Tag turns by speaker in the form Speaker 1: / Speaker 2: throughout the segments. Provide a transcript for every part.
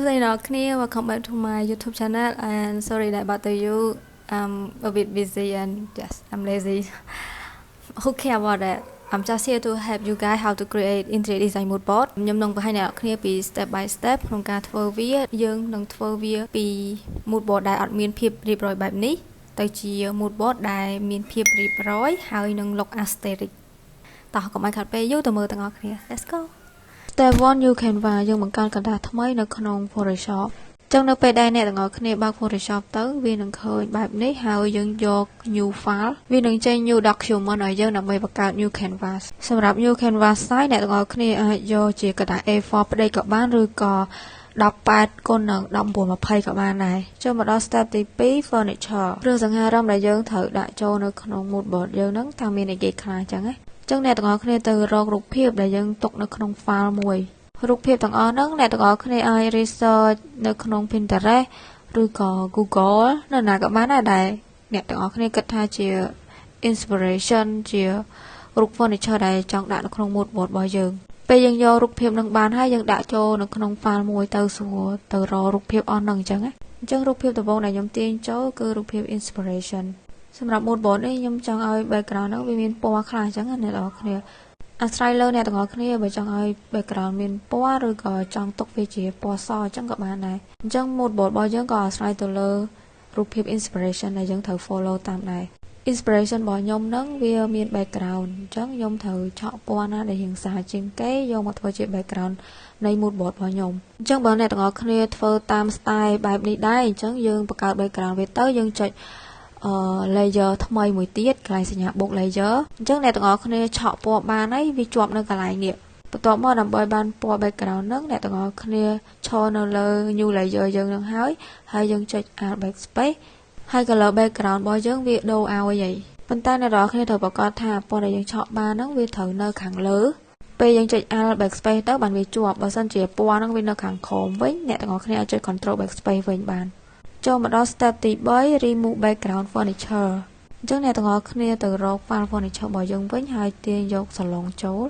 Speaker 1: So then welcome back to my YouTube channel and sorry that bother you. I'm a bit busy and yes, I'm lazy. Who care about that? I'm just here to help you guys how to create interior design mood board. ខ្ញុំនឹងបង្ហាញអ្នកគ្នាពី step by step ក្នុងការធ្វើវាយើងនឹងធ្វើវាពី mood board ដែលអត់មានភាពរៀបរយបែបនេះទៅជា mood board ដែលមានភាពរៀបរយហើយនឹង look aesthetic តោះកុំឲ្យខាត់ពេលយូរទៅមើលទាំងអស់គ្នា Let's go Step 1 you Canva យើងបង្កើតกระดาษថ្មីនៅក្នុង Photoshop ចឹងនៅពេលដែលអ្នកទាំងអស់គ្នាបើក Photoshop ទៅវានឹងឃើញបែបនេះហើយយើងយក new file វានឹងចេញ new document ឲ្យយើងដើម្បីបង្កើត new canvas សម្រាប់ new canvas size អ្នកទាំងអស់គ្នាអាចយកជាกระดาษ A4 ផ្ដេកក៏បានឬក៏18គុណនឹង1920ក៏បានដែរចូលមកដល់ step ទី2 furniture គ្រឿងសង្ហារឹមដែលយើងត្រូវដាក់ចូលនៅក្នុង mood board យើងហ្នឹងថាមានអីគេខ្លះចឹងណាចឹងអ្នកទាំងអស់គ្នាទៅរករូបភាពដែលយើងទុកនៅក្នុង file មួយរូបភាពទាំងអស់ហ្នឹងអ្នកទាំងអស់គ្នាអាច research នៅក្នុង Pinterest ឬក៏ Google នៅណាក៏បានដែរដែលអ្នកទាំងអស់គ្នាគិតថាជា inspiration ជារូប furniture ដែលចង់ដាក់នៅក្នុង mood board របស់យើងពេលយើងយករូបភាពនឹងបានហើយយើងដាក់ចូលនៅក្នុង file មួយទៅស្រួលទៅរករូបភាពអស់ហ្នឹងអញ្ចឹងណាអញ្ចឹងរូបភាពដំបូងដែលខ្ញុំទាញចូលគឺរូបភាព inspiration សម្រាប់ mood board នេះខ្ញុំចង់ឲ្យ background ហ្នឹងវាមានពណ៌ខ្លះអញ្ចឹងអ្នកទាំងអស់គ្នាអាស្រ័យលើអ្នកទាំងអស់គ្នាបើចង់ឲ្យ background មានពណ៌ឬក៏ចង់ទុកវាជាពណ៌សអញ្ចឹងក៏បានដែរអញ្ចឹង mood board របស់យើងក៏អាស្រ័យទៅលើរូបភាព inspiration ដែលយើងត្រូវ follow តាមដែរ inspiration របស់ខ្ញុំហ្នឹងវាមាន background អញ្ចឹងខ្ញុំត្រូវឆក់ពណ៌ណាដែលរាងសាជាងគេយកមកធ្វើជា background នៃ mood board របស់ខ្ញុំអញ្ចឹងបើអ្នកទាំងអស់គ្នាធ្វើតាម style បែបនេះដែរអញ្ចឹងយើងបង្កើត background វាទៅយើងចុចlayer ថ្មីមួយទៀតកន្លែងសញ្ញាបូក layer អញ្ចឹងអ្នកទាំងអស់គ្នាឆក់ពណ៌បានហើយវាជាប់នៅកន្លែងនេះបន្ទាប់មកដើម្បីបានពណ៌ background ហ្នឹងអ្នកទាំងអស់គ្នាឈរនៅលើ new layer យើងនឹងហើយយើងចុច alt backspace ហើយ color background របស់យើងវាដូរឲ្យហើយប៉ុន្តែអ្នកទាំងអស់គ្នាត្រូវប្រកាសថាពណ៌ដែលយើងឆក់បានហ្នឹងវាត្រូវនៅខាងលើពេលយើងចុច alt backspace ទៅបានវាជាប់បើសិនជាពណ៌ហ្នឹងវានៅខាងក្រោមវិញអ្នកទាំងអស់គ្នាអាចចុច control backspace វិញបានចូលមកដល់ step ទី3 remove background furniture អញ្ចឹងអ្នកទាំងអស់គ្នាទៅរក file furniture របស់យើងវិញហើយទាញយកសាឡុងចូល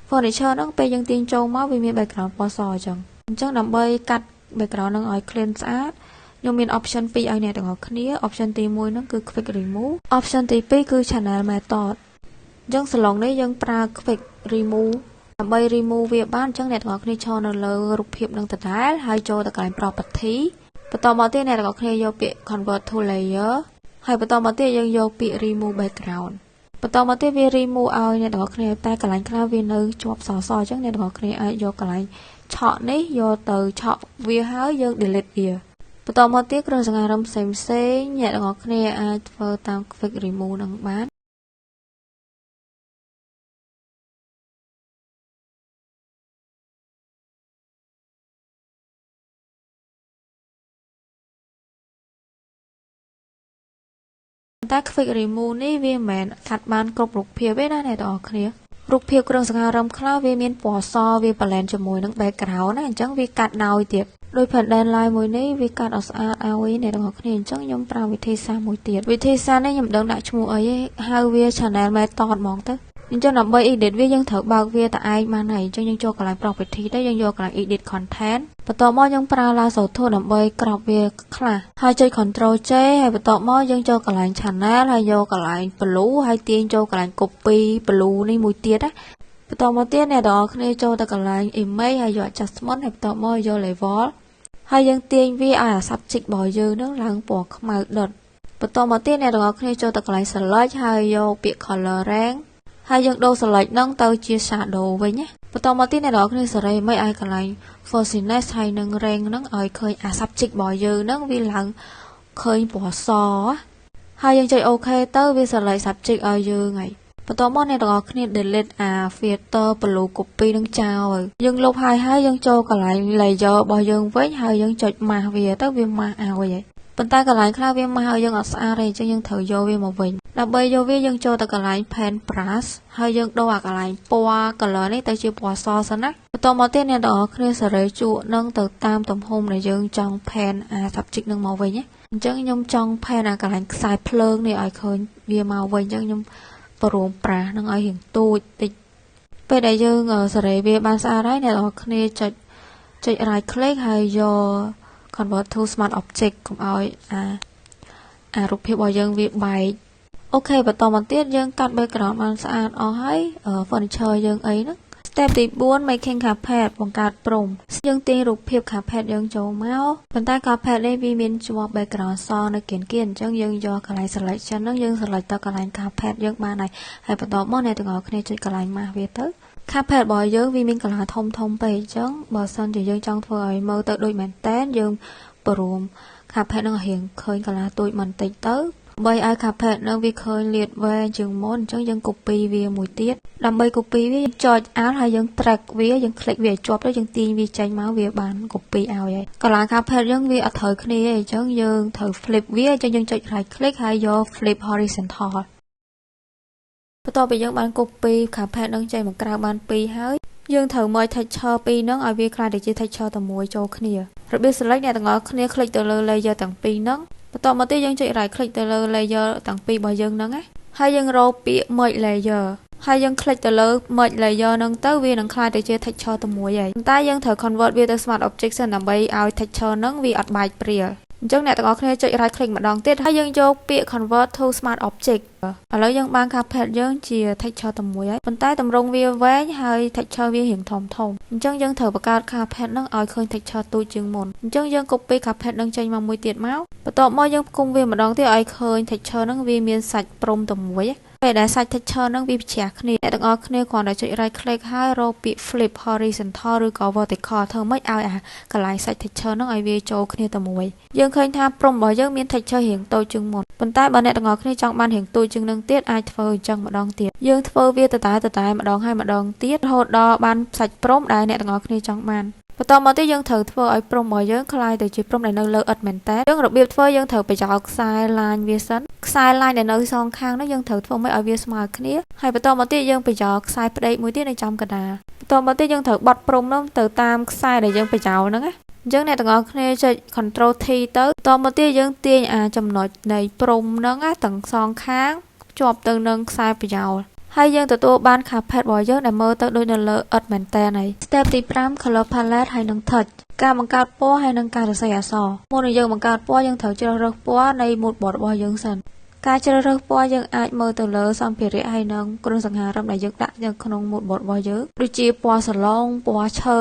Speaker 1: furniture ហ្នឹងពេលយើងទាញចូលមកវាមាន background ពណ៌សអញ្ចឹងដើម្បីកាត់ background ហ្នឹងឲ្យ clean ស្អាតខ្ញុំមាន option 2ឲ្យអ្នកទាំងអស់គ្នា option ទី1ហ្នឹងគឺ quick remove option ទី2គឺ channel method អញ្ចឹងសាឡុងនេះយើងប្រើ quick remove ដើម្បី remove វាបានអញ្ចឹងអ្នកទាំងអស់គ្នាឈរនៅលើរូបភាពនឹងដដែលហើយចូលទៅកន្លែង propertyបន្តមកទៀតអ្នកទាំងអស់គ្នាយកពាក្យ convert to layer ហើយបន្តមកទៀតយើងយកពាក្យ remove background បន្តមកទៀតវា remove ឲ្យអ្នកទាំងអស់គ្នាតែកន្លែងខ្លះវានៅជាប់សសអញ្ចឹងអ្នកទាំងអស់គ្នាអាចយកកន្លែងឆក់នេះយកទៅឆក់វាហើយយើង delete វាបន្តមកទៀតគ្រឿងសង្ហារឹមផ្សេងអ្នកទាំងអស់គ្នាអាចធ្វើតាម quick remove នឹងបានតែ quick remove នេះវាមិនមែនកាត់បានគ្រប់រូបភាពទេណាអ្នកទាំងអស់គ្នារូបភាពគ្រឿងសង្ហារឹមខ្លះវាមានពណ៌សវា blend ជាមួយនឹង background ណាអញ្ចឹងវាកាត់ដោយទៀតដោយ pattern line មួយនេះវាកាត់អត់ស្អាតឲ្យអ្នកទាំងអស់គ្នាអញ្ចឹងខ្ញុំប្រើវិធីសាស្ត្រមួយទៀតវិធីសាស្ត្រនេះខ្ញុំមិនដឹងដាក់ឈ្មោះអីទេហៅវា channel method ហ្មងទៅអញ្ចឹងដើម្បី edit វាយើងត្រូវបើកវាតែឯងបានហើយអញ្ចឹងយើងចូលកន្លែង property ទៅយើងយកកន្លែង edit content បន្ទាប់មកយើងប្រើ lasso tool ដើម្បីក្របវាខ្លះហើយចុច control J ហើយបន្ទាប់មកយើងចូលកន្លែង channel ហើយយកកន្លែង blue ហើយទាញចូលកន្លែង copy blue នេះមួយទៀតណាបន្ទាប់មកទៀតអ្នកទាំងអស់គ្នាចូលទៅកន្លែង image ហើយយក adjustment ហើយបន្ទាប់មកយក level ហើយយើងទាញវាឲ្យអា subject របស់យើងនឹងឡើងពណ៌ខ្មៅដុតបន្ទាប់មកទៀតអ្នកទាំងអស់គ្នាចូលទៅកន្លែង select ហើយយកពាក្យ color rank ហើយយើងដូរ select ហ្នឹងទៅជា shadow វិញណាបន្តមកទៀតអ្នកនរគ្នាសេរីមិនឲ្យកន្លែង fuzziness ហើយនឹង rank ហ្នឹងឲ្យឃើញអា subject របស់យើងហ្នឹងវាឡើងឃើញពណ៌សហើយយើងចុច OK ទៅវា select subject ឲ្យយើងហើយបន្តមកអ្នកនរគ្នា delete អា filter blue copy នឹងចោលយើងលុបហើយយើងចូលកន្លែង layer របស់យើងវិញហើយយើងចុច mask វាទៅវា mask ឲ្យហើយប៉ុន្តែកន្លែងខ្លះវា mask ឲ្យយើងអត់ស្អាតទេអញ្ចឹងយើងត្រូវយកវាមកវិញដើម្បីយកវាយើងចូលទៅកន្លែង pen brush ហើយយើងដូរអាកន្លែងពណ៌ color នេះទៅជាពណ៌សសិនណាបន្តមកទៀតអ្នកទាំងអស់គ្នាសេរីជក់នឹងទៅតាមទំហំដែលយើងចង់ pen អា subject នឹងមកវិញណាអញ្ចឹងខ្ញុំចង់ pen អាកន្លែងខ្សែភ្លើងនេះឲ្យឃើញវាមកវិញអញ្ចឹងខ្ញុំព្រមប្រាស់នឹងឲ្យរៀងទូចតិចពេលដែលយើងសេរីវាបានស្អាតហើយអ្នកទាំងអស់គ្នាចុច ចុច right click ហើយយក convert to smart object កុំឲ្យរូបភាពរបស់យើងវាបែកអូខេបន្តមកទៀតយើងកាត់ background បានស្អាតអស់ហើយ furniture យើងអីហ្នឹង step ទី4 making carpet បង្កើតព្រំយើងទាញរូបភាព carpet យើងចូលមកប៉ុន្តែ carpet នេះវាមានជាប់ background សនៅគៀនអញ្ចឹងយើងយកកន្លែង selection ហ្នឹងយើង select ទៅកន្លែង carpet យើងបានហើយបន្តមកអ្នកទាំងអស់គ្នាចុចកន្លែង mask វាទៅ carpet របស់យើងវាមានកន្លែងធំពេកអញ្ចឹងបើសិនជាយើងចង់ធ្វើឲ្យមើលទៅដូចមែនតែនយើងព្រម carpet ហ្នឹងរៀងឃើញកន្លែងទូចបន្តិចទៅបីឲ្យ carpet នឹងវាឃើញលាតវែងជាងមុនអញ្ចឹងយើង copy វាមួយទៀតដើម្បី copy វាចុច alt ហើយយើង drag វាយើង click វាឲ្យជាប់ទៅយើងទាញវាចេញមកវាបាន copy ឲ្យហើយកន្លែង carpet យើងវាអត់ត្រូវគ្នាទេអញ្ចឹងយើងត្រូវ flip វាអញ្ចឹងយើងចុច right click ហើយយក flip horizontal បន្ទាប់ពីយើងបាន copy carpet នឹងចេញមកក្រៅបាន2ហើយយើងត្រូវមើល texture ពីរហ្នឹងឲ្យវាក្លាយទៅជា texture តែមួយចូលគ្នារបៀប select អ្នកទាំងអស់គ្នា click ទៅលើ layer ទាំងពីរហ្នឹងបន្តមកទៀតយើងចុច right click ទៅលើ layer ទាំងពីររបស់យើងហ្នឹងហើយយើងរកពាក្យ merge layer ហើយយើង click ទៅលើ merge layer ហ្នឹងទៅវានឹងក្លាយទៅជា texture តែមួយហើយតែយើងត្រូវ convert វាទៅ smart object សិនដើម្បីឲ្យ texture ហ្នឹងវាអត់បែកព្រាលអញ្ចឹងអ្នកទាំងអស់គ្នាចុច right click ម្ដងទៀតហើយយើងយកពាក្យ convert to smart object ឥឡូវយើងបាន carpet យើងជា texture តែមួយហើយប៉ុន្តែតម្រង់វាវែងហើយ texture វារៀងធំអញ្ចឹងយើងត្រូវបង្កើត carpet ហ្នឹងឲ្យឃើញ texture ទូចជាងមុនអញ្ចឹងយើង copy carpet ហ្នឹងចេញមកមួយទៀតមកបន្ទាប់មកយើងផ្គុំវាម្ដងទៀតឲ្យឃើញ texture ហ្នឹងវាមានសាច់ព្រំតែមួយពេលដែលសាច់ texture ហ្នឹងវាជ្រះគ្នាអ្នកទាំងអស់គ្នាគ្រាន់តែចុច right click ហើយរកពាក្យ flip horizontal ឬក៏ vertical ធ្វើម៉េចឲ្យកន្លែងសាច់ texture ហ្នឹងឲ្យវាចូលគ្នាតែមួយយើងឃើញថាព្រំរបស់យើងមាន texture រៀងតូចជាងមុនប៉ុន្តែបើអ្នកទាំងអស់គ្នាចង់បានរៀងតូចជាងនឹងទៀតអាចធ្វើអញ្ចឹងម្ដងទៀតយើងធ្វើវាតតែម្ដងហើយម្ដងទៀតរហូតដល់បានសាច់ព្រំដែលអ្នកទាំងអស់គ្នាចង់បានបន្តមកទៀតយើងត្រូវធ្វើឲ្យព្រំរបស់យើងคล้ายទៅជាព្រំដែលនៅលើឥដ្ឋមែនតើយើងរបៀបធ្វើយើងត្រូវបញ្ចោលខ្សែ line វាសិនខ្សែ line ដែលនៅសងខាងនោះយើងត្រូវធ្វើម៉េចឲ្យវាស្មើគ្នាហើយបន្តមកទៀតយើងបញ្ចោលខ្សែផ្ដេកមួយទៀតនៅចំកណ្ដាលបន្តមកទៀតយើងត្រូវបត់ព្រំនោះទៅតាមខ្សែដែលយើងបញ្ចោលហ្នឹងណាអញ្ចឹងអ្នកទាំងអស់គ្នាចុច Ctrl T ទៅបន្តមកទៀតយើងទាញចំណុចនៃព្រំហ្នឹងទាំងសងខាងជាប់ទៅនឹងខ្សែបញ្ចោលហើយយើងទទួលបាន carpet របស់យើងដែលមើលទៅដូចនៅលើឥដ្ឋមែនតើហើយ Step ទី5 color palette ហើយនឹង touch ការបង្កើតពណ៌ហើយនឹងការសរសេរអក្សរមុននឹងយើងបង្កើតពណ៌យើងត្រូវជ្រើសរើសពណ៌នៃ mood board របស់យើងសិនការជ្រើសរើសពណ៌យើងអាចមើលទៅលើសម្ភារៈហើយនឹងគ្រឿងសង្ហារឹមដែលយើងដាក់នៅក្នុង mood board របស់យើងដូចជាពណ៌សាឡុងពណ៌ឈើ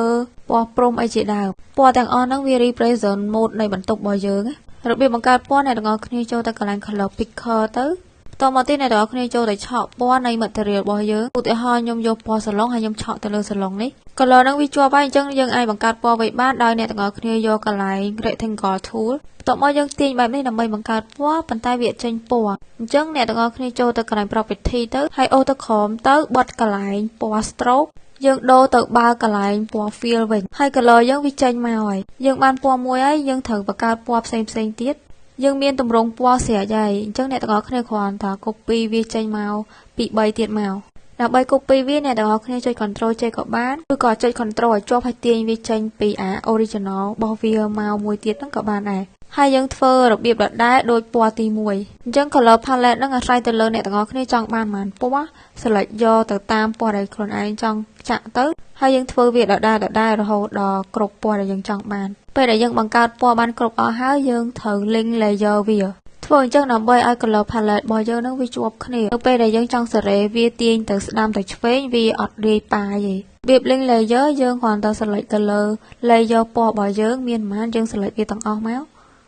Speaker 1: ពណ៌ព្រំអីជាដើមពណ៌ទាំងអស់ហ្នឹងវា represent mood នៃបន្ទប់របស់យើងរបៀបបង្កើតពណ៌អ្នកទាំងអស់គ្នាចូលទៅកន្លែង color picker ទៅតមកទៀតអ្នកទាំងអស់គ្នាចូលទៅឆក់ពណ៌នៃ material របស់យើងឧទាហរណ៍ខ្ញុំយកពណ៌សាឡុងហើយខ្ញុំឆក់ទៅលើសាឡុងនេះ color ហ្នឹងវាជាប់ហើយអញ្ចឹងយើងអាចបង្កើតពណ៌វិញបានដោយអ្នកទាំងអស់គ្នាយកកន្លែង rectangle tool បន្ទាប់មកយើងទាញបែបនេះដើម្បីបង្កើតពណ៌ប៉ុន្តែវាចេញពណ៌អញ្ចឹងអ្នកទាំងអស់គ្នាចូលទៅកន្លែង property ទៅហើយអូទៅក្រោមទៅបិទកន្លែងពណ៌ stroke យើងដូរទៅបើកន្លែងពណ៌ fill វិញហើយ color យើងវាចេញមកហើយយើងបានពណ៌មួយហើយយើងត្រូវបង្កើតពណ៌ផ្សេងទៀតយើងមានទម្រង់ពណ៌ស្រេចហើយអញ្ចឹងអ្នកទាំងអស់គ្នាគ្រាន់តែ copy វាចេញមកពី3ទៀតមកដើម្បី copy វាអ្នកទាំងអស់គ្នាចុច Ctrl J ក៏បានឬក៏ចុច Ctrl ឲ្យជាប់ហើយទាញវាចេញពីoriginal របស់វាមកមួយទៀតហ្នឹងក៏បានដែរហើយយើងធ្វើរបៀបដដែលដូចពណ៌ទី1អញ្ចឹង color palette ហ្នឹងអាស្រ័យទៅលើអ្នកទាំងអស់គ្នាចង់បានប៉ុន្មានពណ៌ select យកទៅតាមពណ៌ដែលខ្លួនឯងចង់ចាក់ទៅហើយយើងធ្វើវាដដែលរហូតដល់គ្រប់ពណ៌ដែលយើងចង់បានពេលដែលយើងបង្កើតពណ៌បានគ្រប់អស់ហើយយើងត្រូវ link layer វាធ្វើអញ្ចឹងដើម្បីឲ្យ color palette របស់យើងនឹងវាជាប់គ្នាទៅពេលដែលយើងចង់សេរីវាទាញទៅស្ដាំទៅឆ្វេងវាអត់រាយប៉ាយទេរបៀប link layer យើងគ្រាន់តែ select ទៅលើ layer ពណ៌របស់យើងមានប៉ុន្មានយើង select វាទាំងអស់មក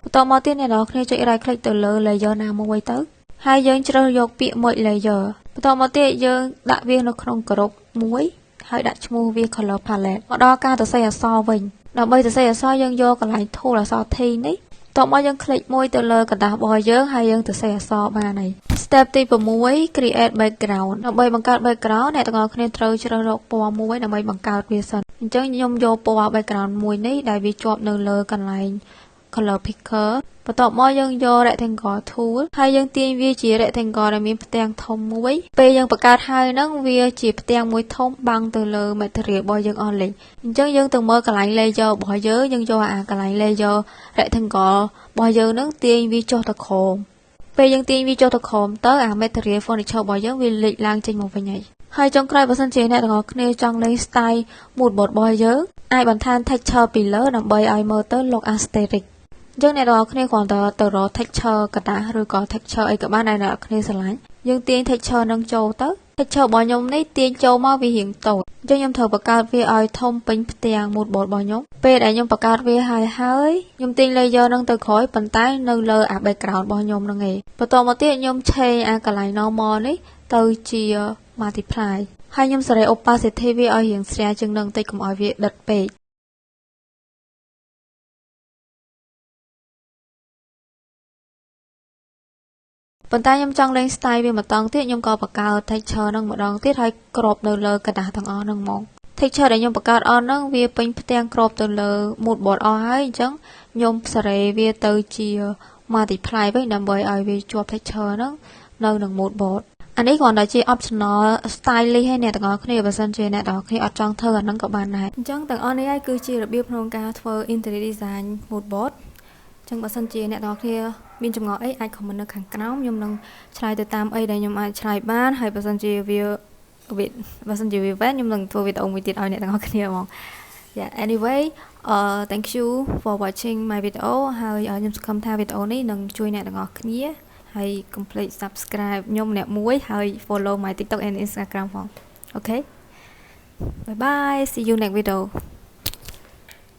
Speaker 1: បន្តមកទៀតអ្នកនរគ្នាចុច right click ទៅលើ layer ណាមួយទៅហើយយើងជ្រើសយកពាក្យ merge layer បន្តមកទៀតយើងដាក់វានៅក្នុង group មួយហើយដាក់ឈ្មោះវា color palette មកដល់ការសរសេរអក្សរវិញដើម្បីសរសេរអក្សរយើងយកកន្លែង tool អក្សរ T នេះតមកយើងคลิกមួយទៅលើกระดาษរបស់យើងហើយយើងសរសេរអក្សរបានហើយ Step ទី6 create background ដើម្បីបង្កើត background អ្នកទាំងអស់គ្នាត្រូវជ្រើសរកពណ៌មួយដើម្បីបង្កើតវាសិនអញ្ចឹងខ្ញុំយកពណ៌ background មួយនេះដែលវាជាប់នៅលើកន្លែង color picker បន្ទាប់មកយើងយក rectangle tool ហើយយើងទាញវាជា rectangle ដែលមានផ្ទាំងធំមួយពេលយើងបង្កើតហើយហ្នឹងវាជាផ្ទាំងមួយធំបាំងទៅលើ material របស់យើងអស់លេងអញ្ចឹងយើងទៅមើលកន្លែង layer របស់យើងយកកន្លែង layer rectangle របស់យើងហ្នឹងទាញវាចុះទៅក្រោមពេលយើងទាញវាចុះទៅក្រោមទៅmaterial furniture របស់យើងវាលេចឡើងចេញមកវិញ ហើយចុងក្រោយបើសិនជាអ្នកទាំងអស់គ្នាចង់លេង style mood board របស់យើងអាចបន្ថែម texture ពីលើដើម្បីឲ្យមើលទៅ look aesthetic អញ្ចឹងអ្នកទាំងអស់គ្នាគ្រាន់តែទៅរក texture กระดาษឬក៏ texture អីក៏បានដែលអ្នកទាំងអស់គ្នាស្រឡាញ់យើងទាញ texture នឹងចូលទៅ texture របស់ខ្ញុំនេះទាញចូលមកវារៀងតូចអញ្ចឹងខ្ញុំត្រូវបង្កើតវាឲ្យធំពេញផ្ទាំង mood board របស់ខ្ញុំពេលដែលខ្ញុំបង្កើតវាហើយខ្ញុំទាញ layer នឹងទៅក្រោយប៉ុន្តែនៅលើអា background របស់ខ្ញុំនឹងឯងបន្តមកទៀតខ្ញុំឆេងអាកន្លែង normal នេះទៅជា multiply ហើយខ្ញុំសេរី opacity វាឲ្យរៀងស្រាលជាងនឹងបន្តិចកុំឲ្យវាដិតពេកប៉ុន្តែខ្ញុំចង់លេង style វាម្ដងទៀតខ្ញុំក៏បង្កើត texture នឹងម្ដងទៀតហើយគ្របនៅលើกระดาษទាំងអស់ហ្នឹងហ្មង texture ដែលខ្ញុំបង្កើតអស់ហ្នឹងវាពេញផ្ទាំងគ្របទៅលើ mood board អស់ហើយអញ្ចឹងខ្ញុំសេរីវាទៅជា multiply វិញដើម្បីឲ្យវាជាប់ texture ហ្នឹងនៅនឹង mood board អានេះគ្រាន់តែជា optional style ឲ្យអ្នកទាំងអស់គ្នាបើសិនជាអ្នកទាំងអស់គ្នាអត់ចង់ធ្វើអាហ្នឹងក៏បានដែរអញ្ចឹងទាំងអស់នេះហើយគឺជារបៀបក្នុងការធ្វើ interior design mood board ចឹងបើសិនជាអ្នកទាំងអស់គ្នាមានចម្ងល់អីអាច comment នៅខាងក្រោមខ្ញុំនឹងឆ្លើយទៅតាមអីដែលខ្ញុំអាចឆ្លើយបានហើយបើសិនជាវាវែងខ្ញុំនឹងធ្វើវីដេអូមួយទៀតឲ្យអ្នកទាំងអស់គ្នាហ្មង Yeah anyway thank you for watching my video ហើយខ្ញុំសង្ឃឹមថាវីដេអូនេះនឹងជួយអ្នកទាំងអស់គ្នាហើយ complete subscribe ខ្ញុំអ្នកមួយហើយ follow my TikTok and Instagram ផង Okay bye bye see you next video